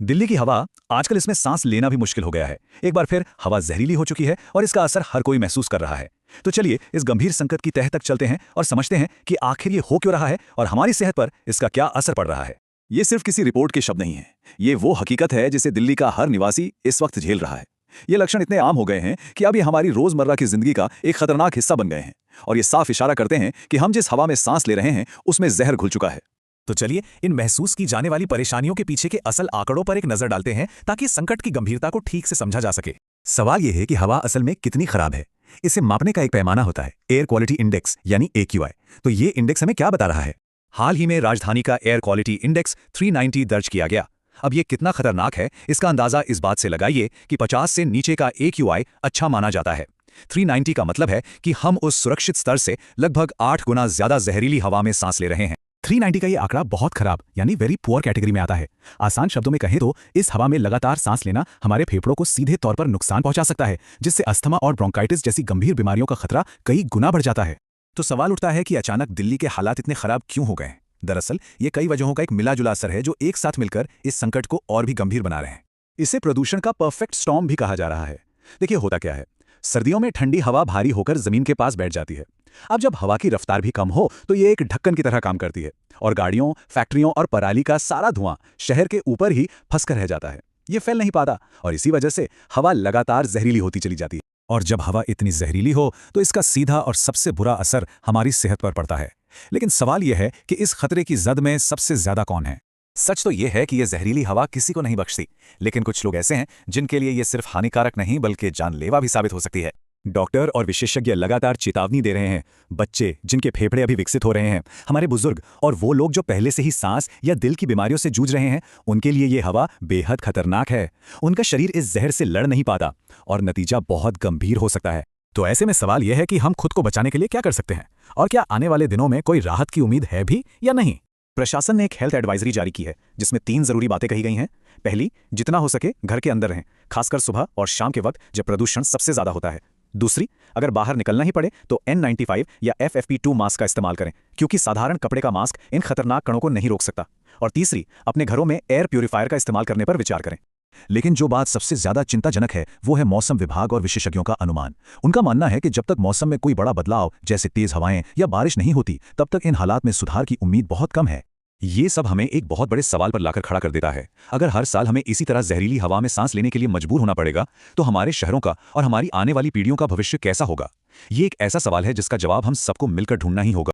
दिल्ली की हवा आजकल इसमें सांस लेना भी मुश्किल हो गया है। एक बार फिर हवा जहरीली हो चुकी है और इसका असर हर कोई महसूस कर रहा है। तो चलिए इस गंभीर संकट की तह तक चलते हैं और समझते हैं कि आखिर ये हो क्यों रहा है और हमारी सेहत पर इसका क्या असर पड़ रहा है। ये सिर्फ किसी रिपोर्ट के शब्द नहीं है, ये वो हकीकत है जिसे दिल्ली का हर निवासी इस वक्त झेल रहा है। ये लक्षण इतने आम हो गए हैं कि अब ये हमारी रोजमर्रा की जिंदगी का एक खतरनाक हिस्सा बन गए हैं और ये साफ इशारा करते हैं कि हम जिस हवा में सांस ले रहे हैं उसमें जहर घुल चुका है। तो चलिए इन महसूस की जाने वाली परेशानियों के पीछे के असल आंकड़ों पर एक नजर डालते हैं ताकि संकट की गंभीरता को ठीक से समझा जा सके। सवाल यह है कि हवा असल में कितनी खराब है। इसे मापने का एक पैमाना होता है, एयर क्वालिटी इंडेक्स यानी AQI। तो ये इंडेक्स हमें क्या बता रहा है? हाल ही में राजधानी का एयर क्वालिटी इंडेक्स 390 दर्ज किया गया। अब ये कितना खतरनाक है इसका अंदाजा इस बात से लगाइए कि 50 से नीचे का AQI अच्छा माना जाता है। 390 का मतलब है कि हम उस सुरक्षित स्तर से लगभग 8 गुना ज्यादा जहरीली हवा में सांस ले रहे हैं। 390 का ये आंकड़ा बहुत खराब यानी वेरी पुअर कैटेगरी में आता है। आसान शब्दों में कहें तो इस हवा में लगातार सांस लेना हमारे फेफड़ों को सीधे तौर पर नुकसान पहुंचा सकता है, जिससे अस्थमा और ब्रोंकाइटिस जैसी गंभीर बीमारियों का खतरा कई गुना बढ़ जाता है। तो सवाल उठता है कि अचानक दिल्ली के हालात इतने खराब क्यों हो गए? दरअसल ये कई वजहों का एक मिला-जुला असर है जो एक साथ मिलकर इस संकट को और भी गंभीर बना रहे हैं। इसे प्रदूषण का परफेक्ट स्टॉर्म भी कहा जा रहा है। देखिए होता क्या है, सर्दियों में ठंडी हवा भारी होकर जमीन के पास बैठ जाती है। अब जब हवा की रफ्तार भी कम हो तो ये एक ढक्कन की तरह काम करती है और गाड़ियों, फैक्ट्रियों और पराली का सारा धुआं शहर के ऊपर ही फंसकर रह जाता है। ये फैल नहीं पाता और इसी वजह से हवा लगातार जहरीली होती चली जाती है। और जब हवा इतनी जहरीली हो तो इसका सीधा और सबसे बुरा असर हमारी सेहत पर पड़ता है। लेकिन सवाल यह है कि इस खतरे की जद में सबसे ज्यादा कौन है? सच तो यह है कि यह जहरीली हवा किसी को नहीं बख्शती, लेकिन कुछ लोग ऐसे हैं जिनके लिए यह सिर्फ हानिकारक नहीं बल्कि जानलेवा भी साबित हो सकती है। डॉक्टर और विशेषज्ञ लगातार चेतावनी दे रहे हैं। बच्चे जिनके फेफड़े अभी विकसित हो रहे हैं, हमारे बुजुर्ग और वो लोग जो पहले से ही सांस या दिल की बीमारियों से जूझ रहे हैं, उनके लिए ये हवा बेहद खतरनाक है। उनका शरीर इस जहर से लड़ नहीं पाता और नतीजा बहुत गंभीर हो सकता है। तो ऐसे में सवाल यह है कि हम खुद को बचाने के लिए क्या कर सकते हैं और क्या आने वाले दिनों में कोई राहत की उम्मीद है भी या नहीं? प्रशासन ने एक हेल्थ एडवाइजरी जारी की है जिसमें 3 जरूरी बातें कही गई हैं। पहली, जितना हो सके घर के अंदर रहें, खासकर सुबह और शाम के वक्त जब प्रदूषण सबसे ज्यादा होता है। दूसरी, अगर बाहर निकलना ही पड़े तो N95 या FFP2 मास्क का इस्तेमाल करें, क्योंकि साधारण कपड़े का मास्क इन खतरनाक कणों को नहीं रोक सकता। और तीसरी, अपने घरों में एयर प्यूरिफायर का इस्तेमाल करने पर विचार करें। लेकिन जो बात सबसे ज्यादा चिंताजनक है वो है मौसम विभाग और विशेषज्ञों का अनुमान। उनका मानना है कि जब तक मौसम में कोई बड़ा बदलाव जैसे तेज हवाएं या बारिश नहीं होती, तब तक इन हालात में सुधार की उम्मीद बहुत कम है। ये सब हमें एक बहुत बड़े सवाल पर लाकर खड़ा कर देता है। अगर हर साल हमें इसी तरह जहरीली हवा में सांस लेने के लिए मजबूर होना पड़ेगा तो हमारे शहरों का और हमारी आने वाली पीढ़ियों का भविष्य कैसा होगा? ये एक ऐसा सवाल है जिसका जवाब हम सबको मिलकर ढूंढना ही होगा।